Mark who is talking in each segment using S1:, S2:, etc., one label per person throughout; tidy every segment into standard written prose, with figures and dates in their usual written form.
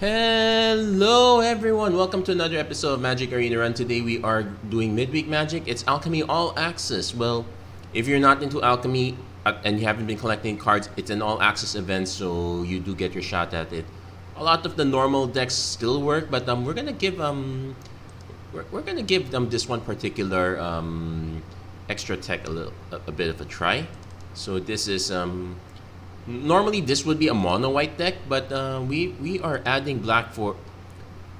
S1: Hello everyone, welcome to another episode of MTG Arena Run. Today we are doing midweek magic. It's Alchemy All-Access. Well, if you're not into Alchemy and you haven't been collecting cards, it's an all-access event, so you do get your shot at it. A lot of the normal decks still work, but we're gonna give them this one particular extra tech a bit of a try. So this is normally this would be a mono white deck, but we are adding black for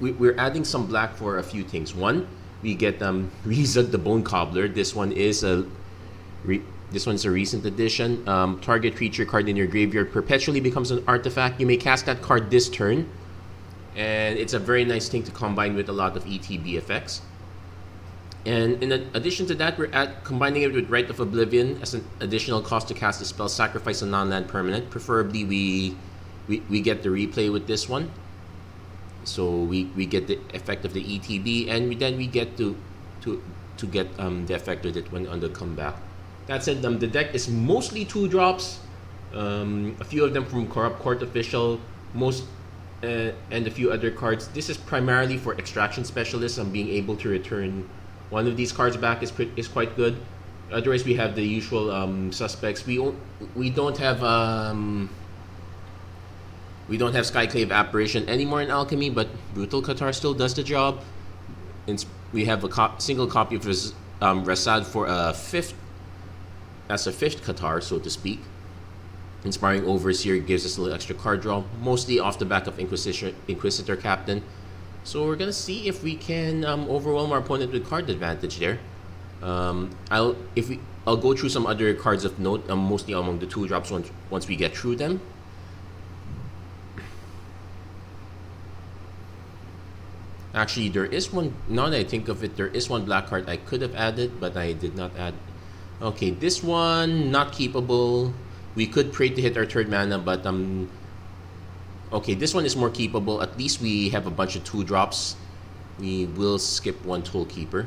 S1: we're adding some black for a few things. One, we get Reezug the Bonecobbler. This one is a recent addition. Target creature card in your graveyard perpetually becomes an artifact. You may cast that card this turn, and it's a very nice thing to combine with a lot of ETB effects. And in addition to that, we're combining it with Rite of Oblivion as an additional cost to cast a spell, sacrifice a non-land permanent. Preferably, we get the replay with this one. So we get the effect of the ETB, and then we get to get the effect of it when on the comeback. That said, the deck is mostly 2-drops. A few of them from Corrupt Court Official, and a few other cards. This is primarily for Extraction Specialist. Being able to return one of these cards back is quite good. Otherwise, we have the usual suspects. We don't have Skyclave Apparition anymore in Alchemy, but Brutal Qatar still does the job. We have a single copy of Rasad for a fifth Qatar, so to speak. Inspiring Overseer gives us a little extra card draw, mostly off the back of Inquisitor Captain. So we're gonna see if we can overwhelm our opponent with card advantage there. I'll go through some other cards of note, mostly among the 2-drops once we get through them. Actually, there is one. Now that I think of it, there is one black card I could have added, but I did not add. Okay, this one not keepable. We could pray to hit our 3rd mana, but okay, this one is more keepable. At least we have a bunch of 2-drops. We will skip one Toolkeeper.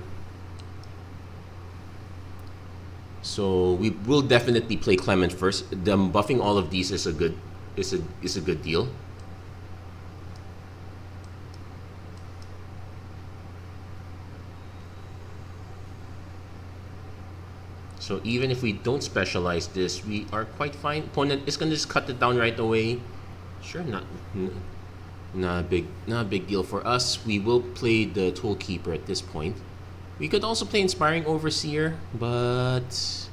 S1: So we will definitely play Clement first. Buffing all of these is a good deal. So even if we don't specialize this, we are quite fine. Opponent is gonna just cut it down right away. Sure, not a big deal for us. We will play the Toolkeeper at this point. We could also play Inspiring Overseer, but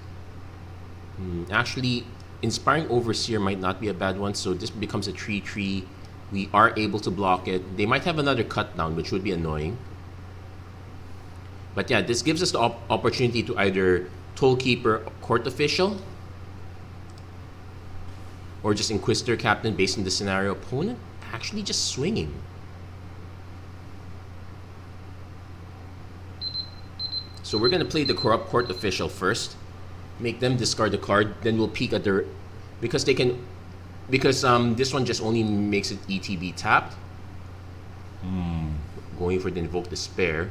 S1: actually, Inspiring Overseer might not be a bad one. So this becomes a 3/3. We are able to block it. They might have another cut down, which would be annoying. But yeah, this gives us the opportunity to either Toolkeeper Court Official, or just Inquisitor Captain based on the scenario. Opponent actually just swinging. So we're going to play the Corrupt Court Official first. Make them discard the card. Then we'll peek at their... Because this one just only makes it ETB tapped. Going for the Invoke Despair.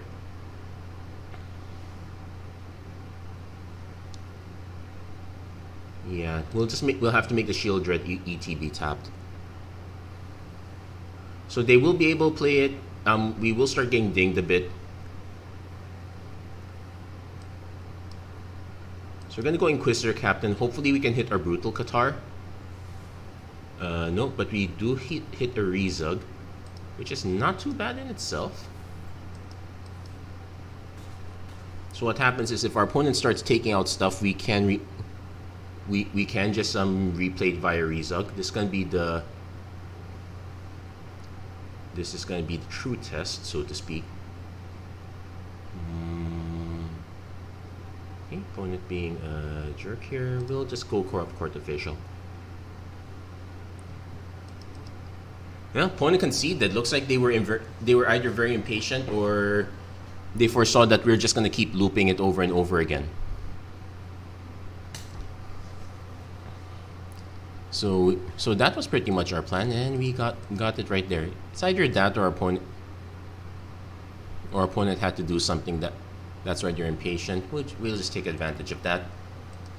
S1: Yeah, we'll have to make the Shield Dread ETB tapped. So they will be able to play it. We will start getting dinged a bit. So we're gonna go Inquisitor Captain. Hopefully we can hit our Brutal Qatar. No, but we do hit a Reezug, which is not too bad in itself. So what happens is if our opponent starts taking out stuff, we can we can just replay it via Reezug. This is gonna be the true test, so to speak. Okay, opponent being a jerk here. We'll just go Corrupt Court Official. Yeah, opponent conceded. Looks like they were either very impatient or they foresaw that we're just gonna keep looping it over and over again. So that was pretty much our plan, and we got it right there. It's either that or our opponent had to do something that's why they're impatient. We'll just take advantage of that.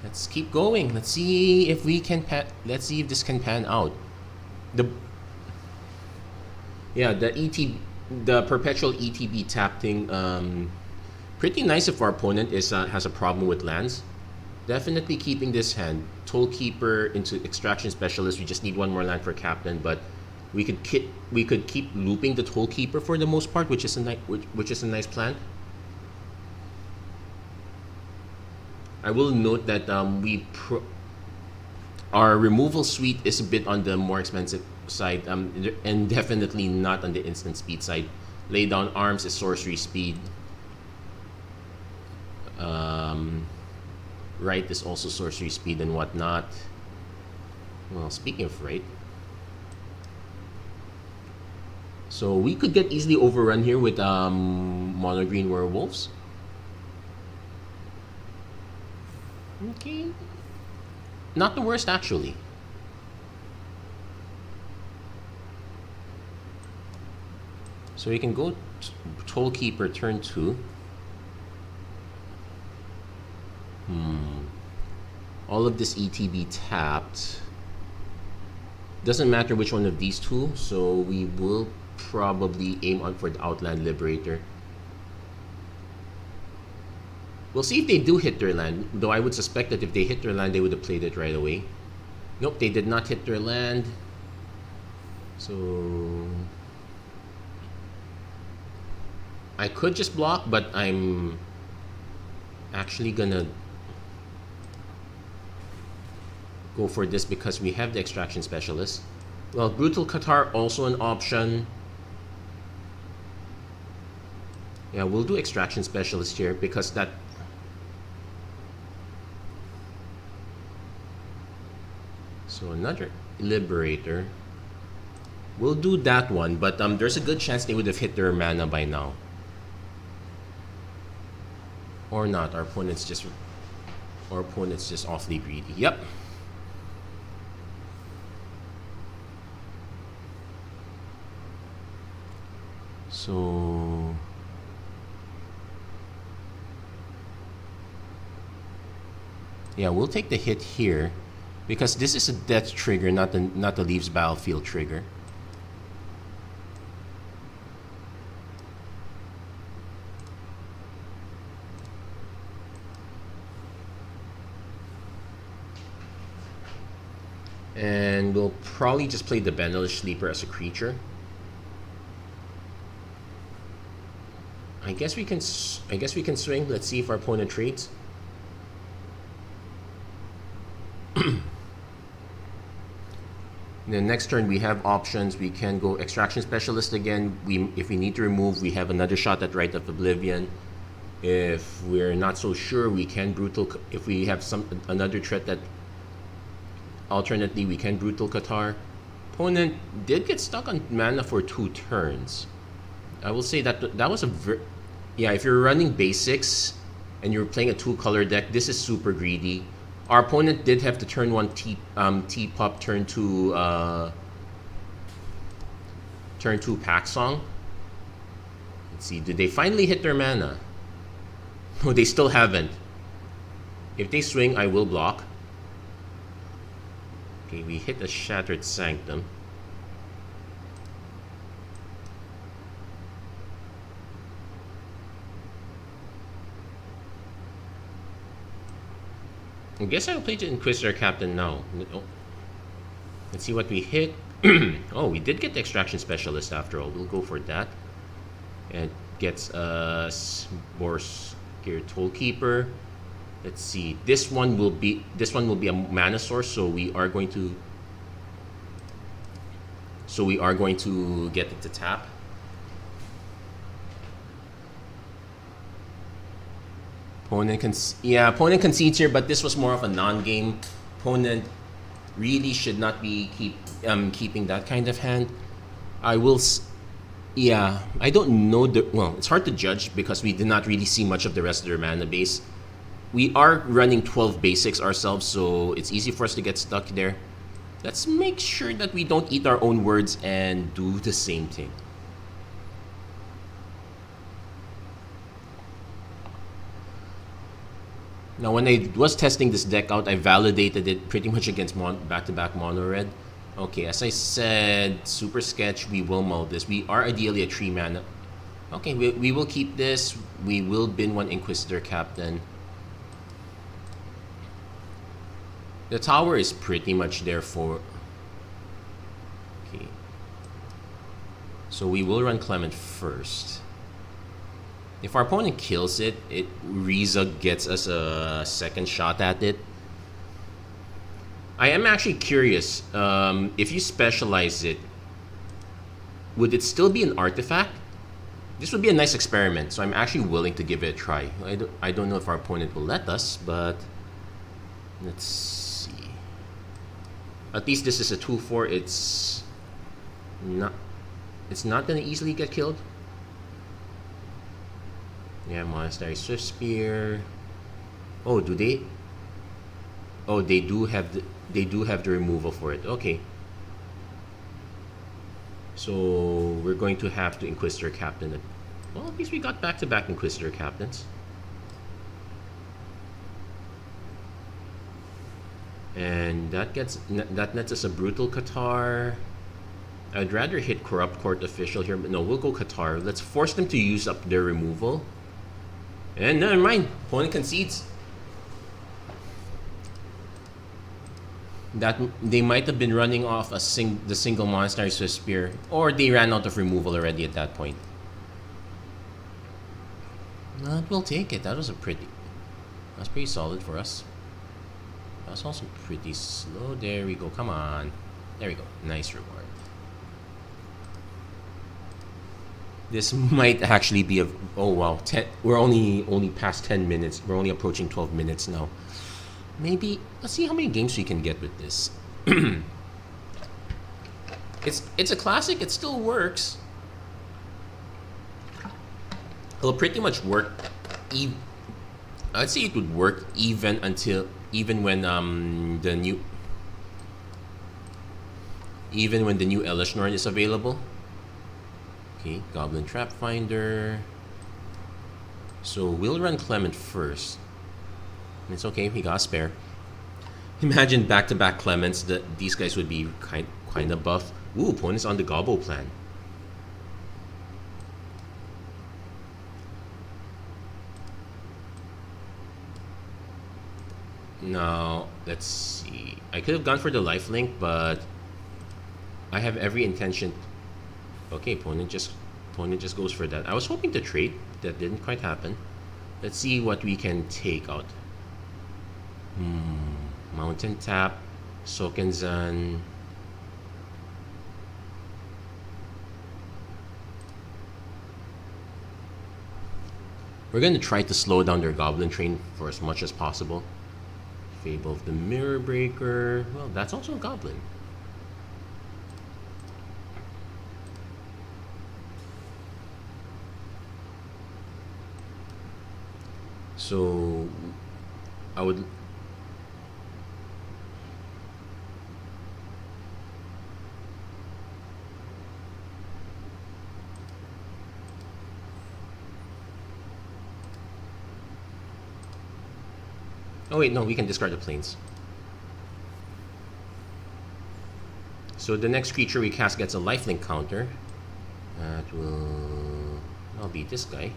S1: Let's keep going. Let's see if we can. Let's see if this can pan out. Yeah, the perpetual ETB tap thing, pretty nice if our opponent has a problem with lands. Definitely keeping this hand. Tollkeeper into Extraction Specialist. We just need one more land for Captain, but we could keep looping the Tollkeeper for the most part, which is a nice plan. I will note that our removal suite is a bit on the more expensive side, and definitely not on the instant speed side. Lay down arms is sorcery speed. Right is also sorcery speed and whatnot. Well, speaking of right, so we could get easily overrun here with mono green werewolves. Okay, not the worst actually. So we can go Tollkeeper turn 2. All of this ETB tapped. Doesn't matter which one of these two, so we will probably aim on for the Outland Liberator. We'll see if they do hit their land, though I would suspect that if they hit their land, they would have played it right away. Nope, they did not hit their land. So I could just block, but I'm actually gonna go for this because we have the Extraction Specialist. Well, Brutal Qatar also an option. Yeah, we'll do Extraction Specialist here because that... So another Liberator. We'll do that one, but there's a good chance they would have hit their mana by now. Or not, our opponent's just awfully greedy. Yep. So yeah, we'll take the hit here because this is a death trigger, not the leaves battlefield trigger. And we'll probably just play the Benelish Sleeper as a creature. I guess we can swing. Let's see if our opponent trades. The next turn we have options. We can go Extraction Specialist again. If we need to remove, we have another shot at Rite of Oblivion. If we're not so sure, we can if we have another threat that alternately we can Brutal Qatar. Opponent did get stuck on mana for 2 turns. I will say that was yeah, if you're running basics and you're playing a 2-color deck, this is super greedy. Our opponent did have to turn 1 T-Pop, turn 2 Pack Song. Let's see, did they finally hit their mana? No, they still haven't. If they swing, I will block. Okay, we hit a Shattered Sanctum. I guess I'll play the Inquisitor Captain now. Oh. Let's see what we hit. Oh, we did get the Extraction Specialist after all. We'll go for that. And gets us more scared Tollkeeper. Let's see. This one will be a mana source, so we are going to get it to tap. Opponent concedes here, but this was more of a non-game. Opponent really should not be keeping that kind of hand. I don't know well, it's hard to judge because we did not really see much of the rest of their mana base. We are running 12 basics ourselves, so it's easy for us to get stuck there. Let's make sure that we don't eat our own words and do the same thing. Now, when I was testing this deck out, I validated it pretty much against back-to-back mono red. Okay, as I said, Super Sketch, we will mull this. We are ideally a 3 mana. Okay, we will keep this. We will bin one Inquisitor Captain. The tower is pretty much there for... Okay. So we will run Clement first. If our opponent kills it, Reezug gets us a second shot at it. I am actually curious, if you specialize it, would it still be an artifact? This would be a nice experiment, so I'm actually willing to give it a try. I don't know if our opponent will let us, but let's see. At least this is a 2/4. It's not gonna easily get killed. Yeah, Monastery Swift Spear. Oh, do they? Oh, they do have the removal for it. Okay. So we're going to have to Inquisitor Captain it. Well, at least we got back-to-back Inquisitor Captains. And that nets us a Brutal Qatar. I'd rather hit Corrupt Court Official here, but no, we'll go Qatar. Let's force them to use up their removal. And never mind, opponent concedes. That they might have been running off the single Monastery Swift Spear, or they ran out of removal already at that point. But we'll take it. That's pretty solid for us. That's also pretty slow. There we go. Come on. There we go. Nice reward. This might actually be a... Oh wow, we're only past 10 minutes. We're only approaching 12 minutes now. Maybe let's see how many games we can get with this. It's a classic. It still works. It'll pretty much work. I'd say it would work even when the new Elish Norn is available. Okay, Goblin Trap Finder. So we'll run Clement first. It's okay, we got a spare. Imagine back-to-back Clements. These guys would be kind of buff. Ooh, opponent's on the Gobbo plan. Now, let's see. I could have gone for the lifelink, but I have every intention. Okay, opponent just goes for that. I was hoping to trade. That didn't quite happen. Let's see what we can take out. Mountain Tap, Sokenzan. We're going to try to slow down their Goblin Train for as much as possible. Fable of the Mirror Breaker. Well, that's also a Goblin. So, I would... Oh wait, no, we can discard the planes. So the next creature we cast gets a lifelink counter. That will... I'll beat this guy.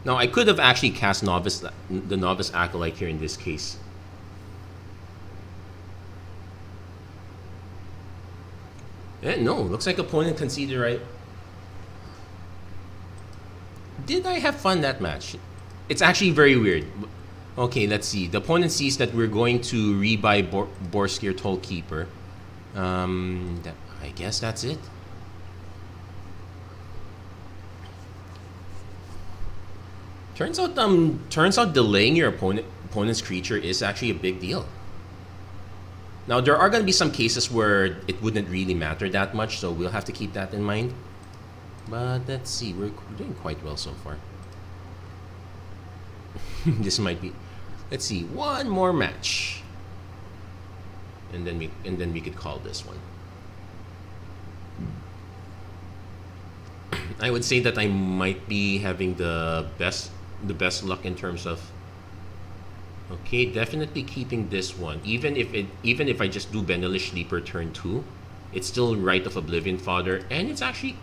S1: Now I could have actually cast the Novice Acolyte here in this case. No, looks like opponent conceded right. Did I have fun that match? It's actually very weird. Okay, let's see. The opponent sees that we're going to rebuy Borskir Tollkeeper. I guess that's it. Turns out delaying your opponent's creature is actually a big deal. Now there are going to be some cases where it wouldn't really matter that much, so we'll have to keep that in mind. But let's see, we're doing quite well so far. This might be... Let's see, one more match. And then we could call this one. I would say that I might be having the best luck in terms of Okay, definitely keeping this one. Even if I just do Benelish Sleeper turn 2, it's still Rite of Oblivion fodder, and it's actually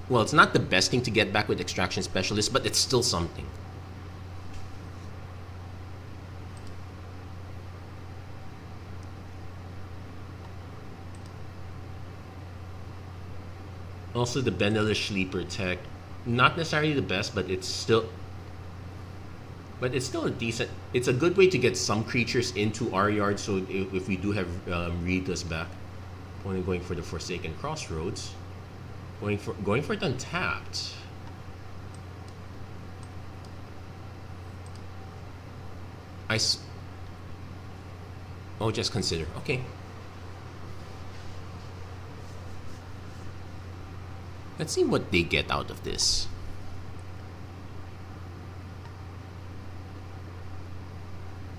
S1: well, it's not the best thing to get back with Extraction Specialist, but it's still something. Also, the Benelish Sleeper tech, not necessarily the best, but it's still a decent. It's a good way to get some creatures into our yard. So if we do have Reedus back, only going for the Forsaken Crossroads, going for it untapped. Oh, just consider. Okay. Let's see what they get out of this.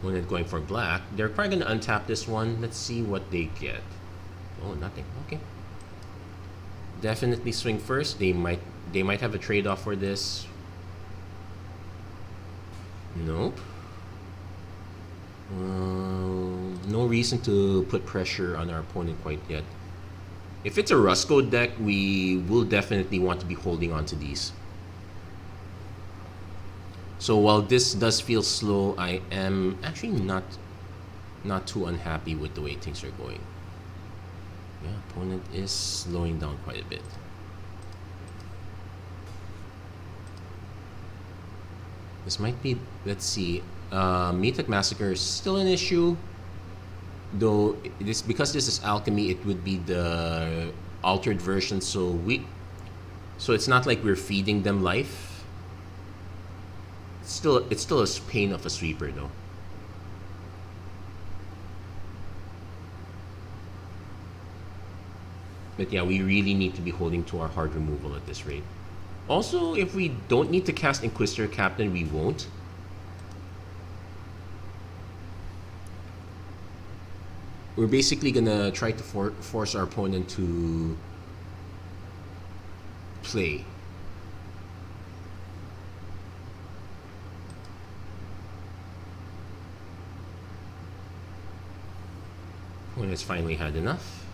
S1: When it's going for black, they're probably going to untap this one. Let's see what they get. Oh, nothing. Okay. Definitely swing first. They might have a trade-off for this. Nope. No reason to put pressure on our opponent quite yet. If it's a Rusco deck, we will definitely want to be holding on to these. So while this does feel slow, I am actually not too unhappy with the way things are going. Yeah, opponent is slowing down quite a bit. This might be, let's see, Mythic Massacre is still an issue. Though because this is alchemy, it would be the altered version, so it's not like we're feeding them life. It's still a pain of a sweeper though. But yeah, we really need to be holding to our hard removal at this rate. Also, if we don't need to cast Inquisitor Captain, we won't. We're basically gonna try to force our opponent to play. Opponent's finally had enough.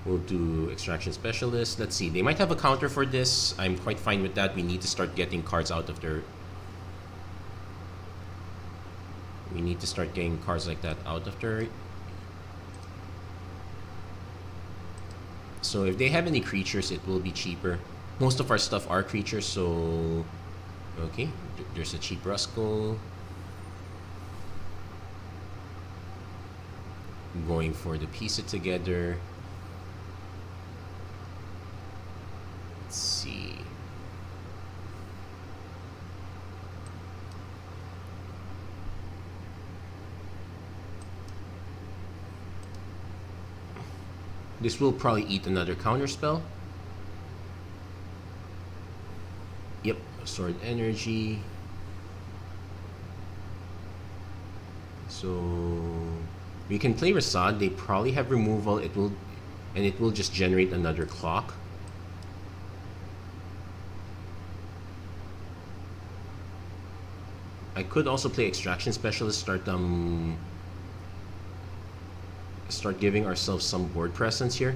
S1: We'll do Extraction Specialist. Let's see, they might have a counter for this. I'm quite fine with that. We need to start getting cards out of their... We need to start getting cards like that out of their... So if they have any creatures, it will be cheaper. Most of our stuff are creatures, so... Okay, there's a cheap Rusco. Going for the piece it together. Let's see. This will probably eat another counter spell. Yep, Sword Energy. So we can play Rasad. They probably have removal. It will just generate another clock. I could also play Extraction Specialist, start giving ourselves some board presence here.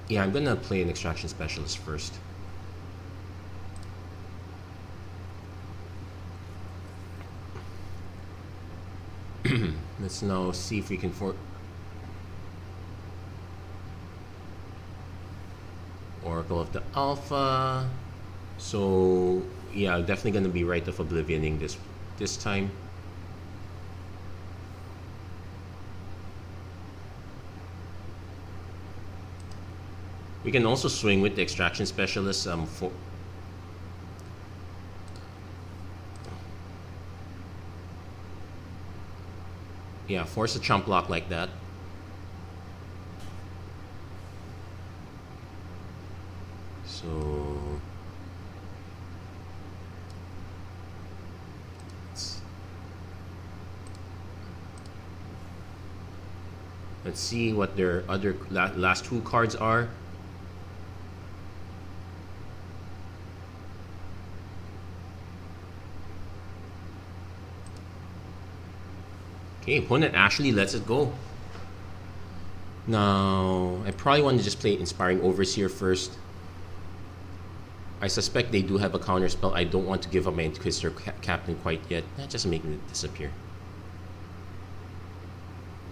S1: Yeah, I'm gonna play an Extraction Specialist first. Let's now see if we can Oracle of the Alpha. So yeah, definitely gonna be Rite of Oblivioning this time. We can also swing with the Extraction Specialist yeah, force a chump block like that. So let's see what their other last two cards are. Okay, opponent actually lets it go. Now, I probably want to just play Inspiring Overseer first. I suspect they do have a counter spell. I don't want to give up my Inquisitor Captain quite yet. Just making it disappear.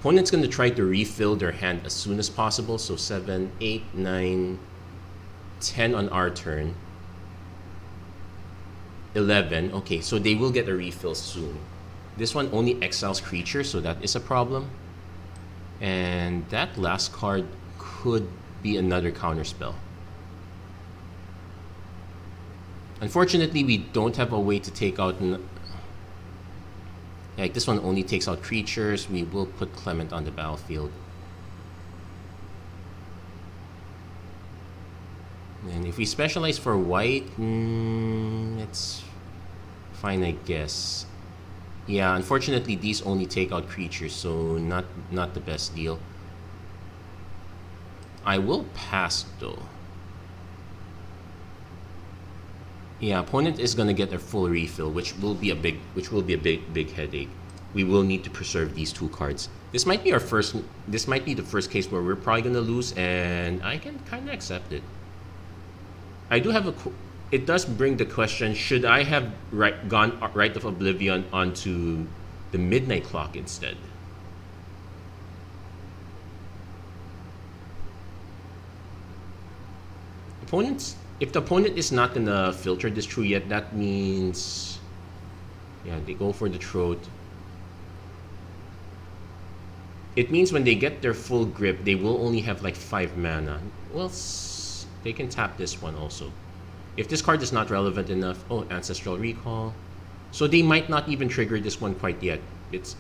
S1: Opponent's going to try to refill their hand as soon as possible. So 7, 8, 9, 10 on our turn. 11. Okay, so they will get a refill soon. This one only exiles creatures, so that is a problem. And that last card could be another counter spell. Unfortunately, we don't have a way to take out... Like, this one only takes out creatures. We will put Clement on the battlefield. And if we specialize for white, it's fine, I guess. Yeah, unfortunately, these only take out creatures, so not the best deal. I will pass, though. Yeah, opponent is gonna get their full refill, which will be a big headache. We will need to preserve these two cards. This might be the first case where we're probably gonna lose, and I can kind of accept it. I do have it does bring the question: should I have gone Rite of Oblivion onto the Midnight Clock instead? If the opponent is not gonna filter this through yet, that means, yeah, they go for the throat. It means when they get their full grip, they will only have like 5 mana. Well, they can tap this one also. If this card is not relevant enough, oh, Ancestral Recall. So they might not even trigger this one quite yet. It's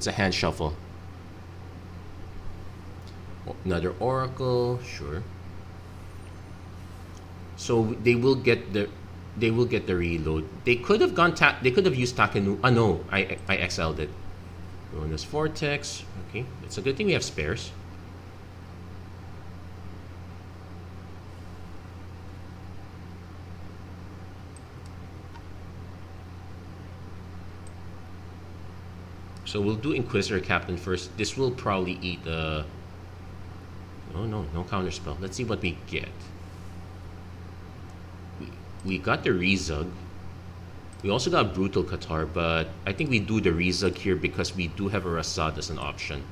S1: a hand shuffle. Another Oracle, sure. So they will get the reload. They could have used Takenu. Ah no, I exiled it. Bonus Vortex. Okay, it's a good thing we have spares. So we'll do Inquisitor Captain first. This will probably eat no counter spell. Let's see what we get. We got the Reezug. We also got Brutal Qatar, but I think we do the Reezug here because we do have a Rasad as an option.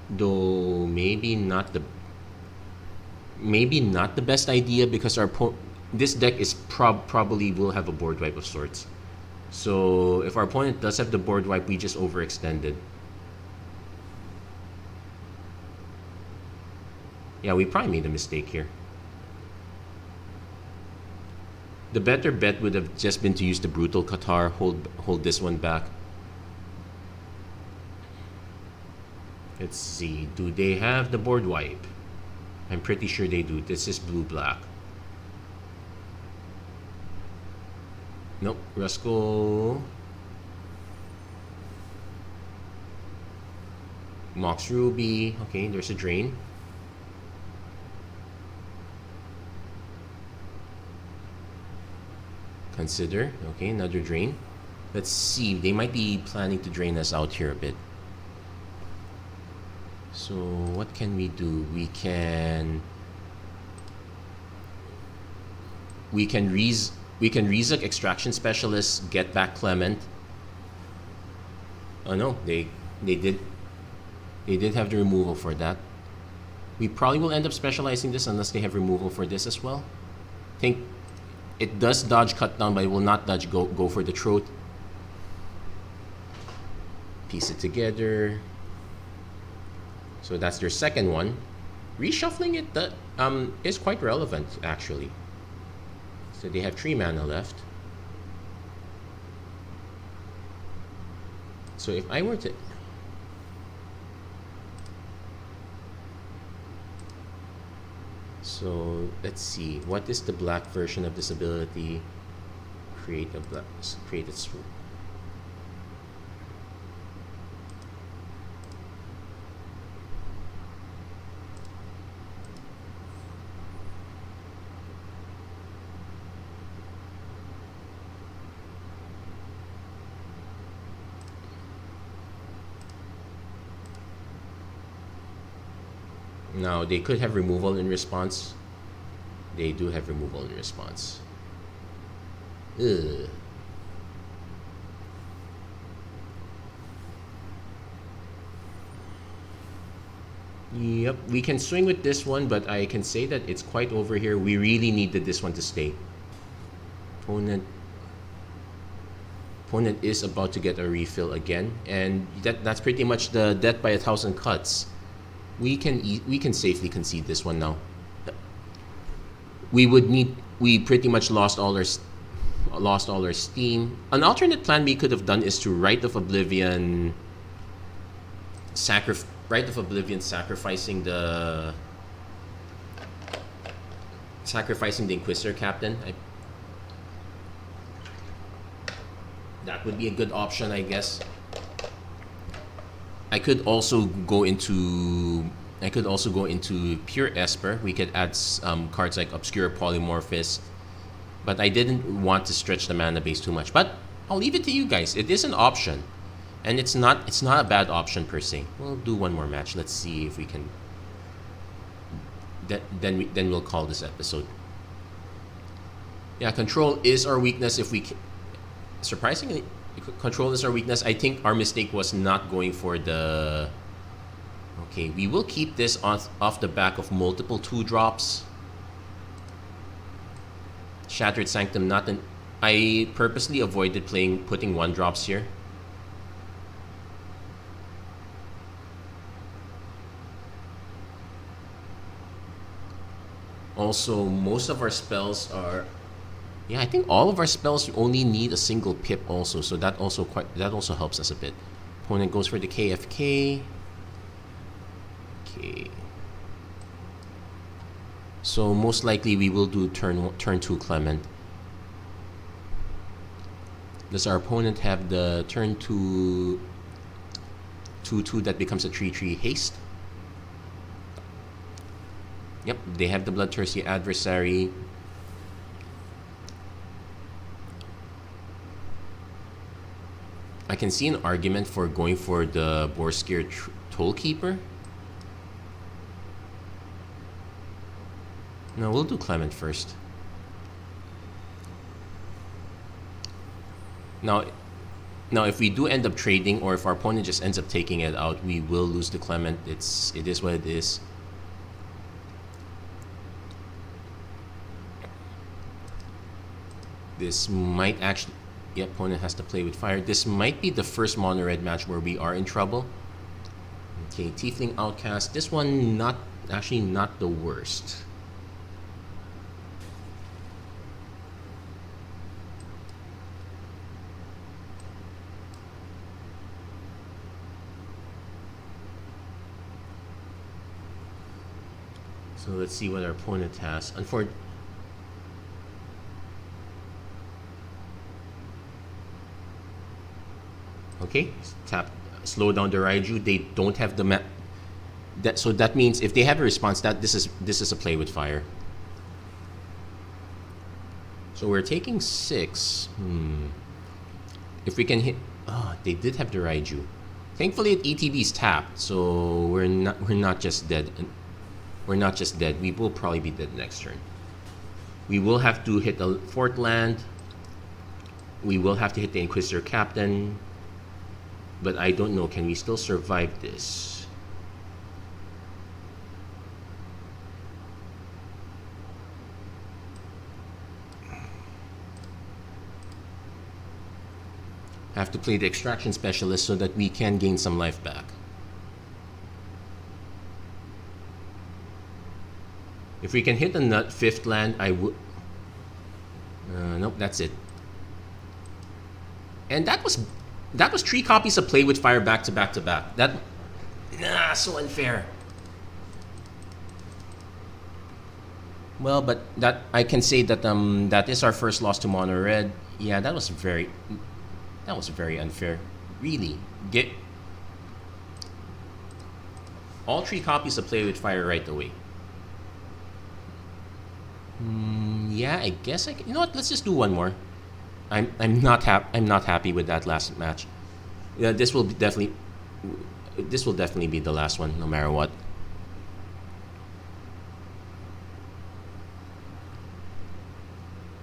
S1: Though maybe not the best idea because this deck is probably will have a board wipe of sorts. So if our opponent does have the board wipe, we just overextended. Yeah, we probably made a mistake here. The better bet would have just been to use the Brutal Qatar, hold this one back. Let's see, do they have the board wipe? I'm pretty sure they do. This is blue-black. Nope, Rusko. Mox Ruby. Okay, there's a drain. Consider. Okay, another drain. Let's see. They might be planning to drain us out here a bit. So what can we do? We can Reezug Extraction Specialist, get back Clement. Oh no, they did have the removal for that. We probably will end up specializing this unless they have removal for this as well. I think it does dodge cut down, but it will not dodge go for the throat. Piece it together. So that's their second one. Reshuffling it is quite relevant actually. So they have 3 mana left. So if I were to... So let's see, what is the black version of this ability? Create a swoop. Now, they could have removal in response. They do have removal in response. Ugh. Yep, we can swing with this one, but I can say that it's quite over here. We really needed this one to stay. Opponent is about to get a refill again, and that's pretty much the death by 1,000 cuts. We can safely concede this one now. We pretty much lost all our steam. An alternate plan we could have done is to Rite of Oblivion sacrificing the Inquisitor Captain. That would be a good option, I guess. I could also go into pure Esper. We could add cards like Obscure Polymorphist, but I didn't want to stretch the mana base too much. But I'll leave it to you guys. It is an option, and it's not a bad option per se. We'll do one more match. Let's see if we can. Then we'll call this episode. Yeah, control is our weakness. Surprisingly, control is our weakness. I think our mistake was not going for the... Okay, we will keep this off the back of multiple 2-drops. Shattered Sanctum, I purposely avoided putting 1-drops here. Also, most of our spells are... Yeah, I think all of our spells only need a single pip also, so that also helps us a bit. Opponent goes for the KFK. Okay. So most likely we will do turn 2 Clement. Does our opponent have the turn 2 2/2 that becomes a 3/3 haste? Yep, they have the Bloodthirsty Adversary. I can see an argument for going for the Borskir Tollkeeper. No, we'll do Clement first. Now, if we do end up trading, or if our opponent just ends up taking it out, we will lose the Clement. It is what it is. This might actually... The opponent has to play with fire. This might be the first mono-red match where we are in trouble. Okay, Tiefling Outcast. This one not the worst. So let's see what our opponent has. Unfortunately, okay, slow down the Raiju. They don't have the so that means if they have a response, this is a play with fire. So we're taking 6. If we can hit, they did have the Raiju. Thankfully, ETB is tapped, so we're not just dead. We're not just dead. We will probably be dead next turn. We will have to hit the 4th land. We will have to hit the Inquisitor Captain. But I don't know, can we still survive this? I have to play the Extraction Specialist so that we can gain some life back. If we can hit the 5th land, I would... nope, that's it. And that was 3 copies of Play with Fire back to back to back. So unfair. Well, but that I can say that that is our first loss to Mono Red. Yeah, that was very unfair. Really, get all 3 copies of Play with Fire right away. Yeah, I guess you know what? Let's just do one more. I'm not happy with that last match. Yeah, this will definitely be the last one, no matter what.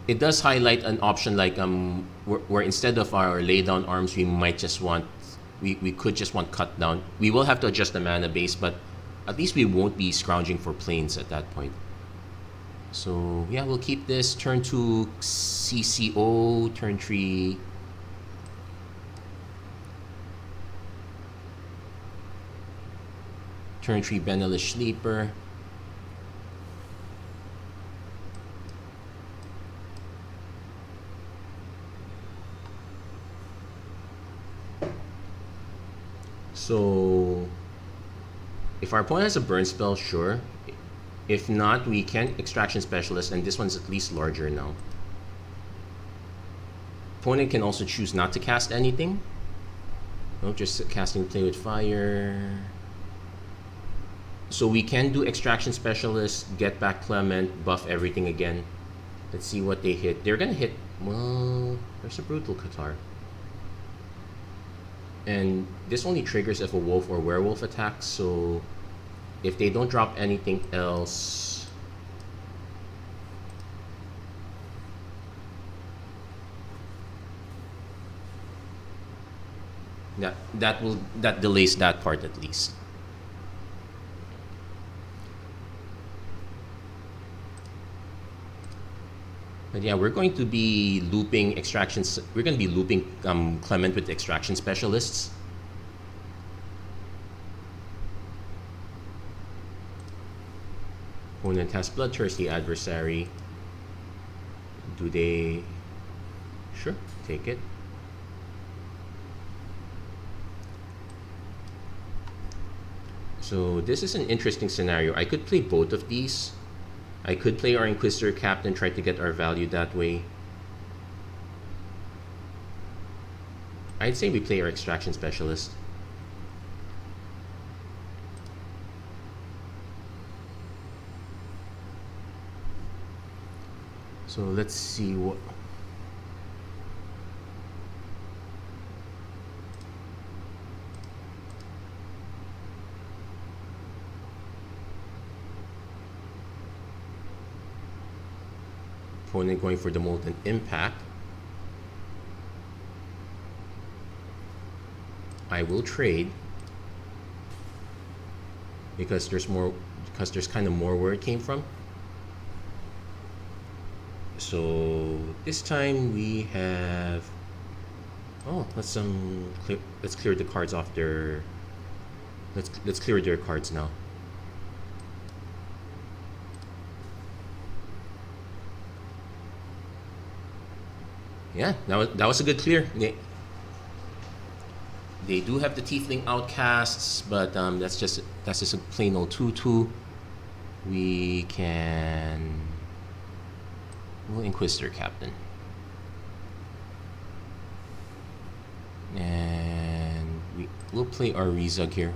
S1: it does highlight an option like where instead of our lay down arms, we might just want we could just want cut down. We will have to adjust the mana base, but at least we won't be scrounging for planes at that point. So yeah, we'll keep this. Turn 2 CCO, turn 3 Benelish Sleeper. So if our opponent has a burn spell, sure. If not, we can Extraction Specialist, and this one's at least larger now. Opponent can also choose not to cast anything. No, just casting Play with Fire. So we can do Extraction Specialist, get back Clement, buff everything again. Let's see what they hit. They're gonna hit, well, there's a Brutal Qatar. And this only triggers if a wolf or werewolf attacks, so if they don't drop anything else, that delays that part at least. But yeah, we're going to be looping extractions. We're going to be looping Clement with Extraction Specialists. Opponent has Bloodthirsty Adversary. Do they? Sure, take it. So this is an interesting scenario. I could play both of these. I could play our Inquisitor Captain, try to get our value that way. I'd say we play our Extraction Specialist. So let's see what... Opponent going for the Molten Impact. I will trade because there's kind of more where it came from. So this time we have, oh, let's clear the cards off their, let's clear their cards now. Yeah, that was a good clear. They do have the Tiefling Outcasts, but that's just a plain old 2/2. We can, we'll Inquisitor Captain, and we'll play our Reezug here.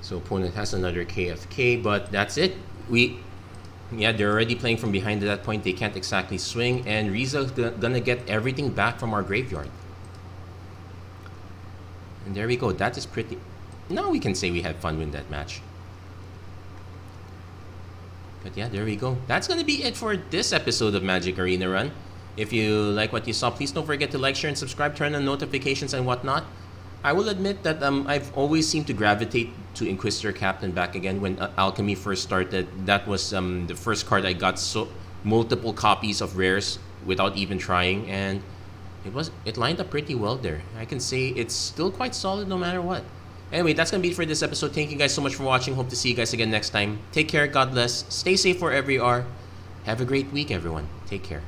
S1: So opponent has another KFK, but that's it. Yeah, they're already playing from behind at that point. They can't exactly swing, and Reezug's gonna get everything back from our graveyard. And there we go. That is pretty... Now we can say we had fun with that match. But yeah, there we go. That's gonna be it for this episode of Magic Arena Run. If you like what you saw, please don't forget to like, share, and subscribe, turn on notifications and whatnot. I will admit that I've always seemed to gravitate to Inquisitor Captain back again when Alchemy first started. That was the first card I got multiple copies of rares without even trying, and it lined up pretty well there. I can say it's still quite solid no matter what. Anyway, that's gonna be it for this episode. Thank you guys so much for watching. Hope to see you guys again next time. Take care, God bless, stay safe wherever you are. Have a great week, everyone. Take care.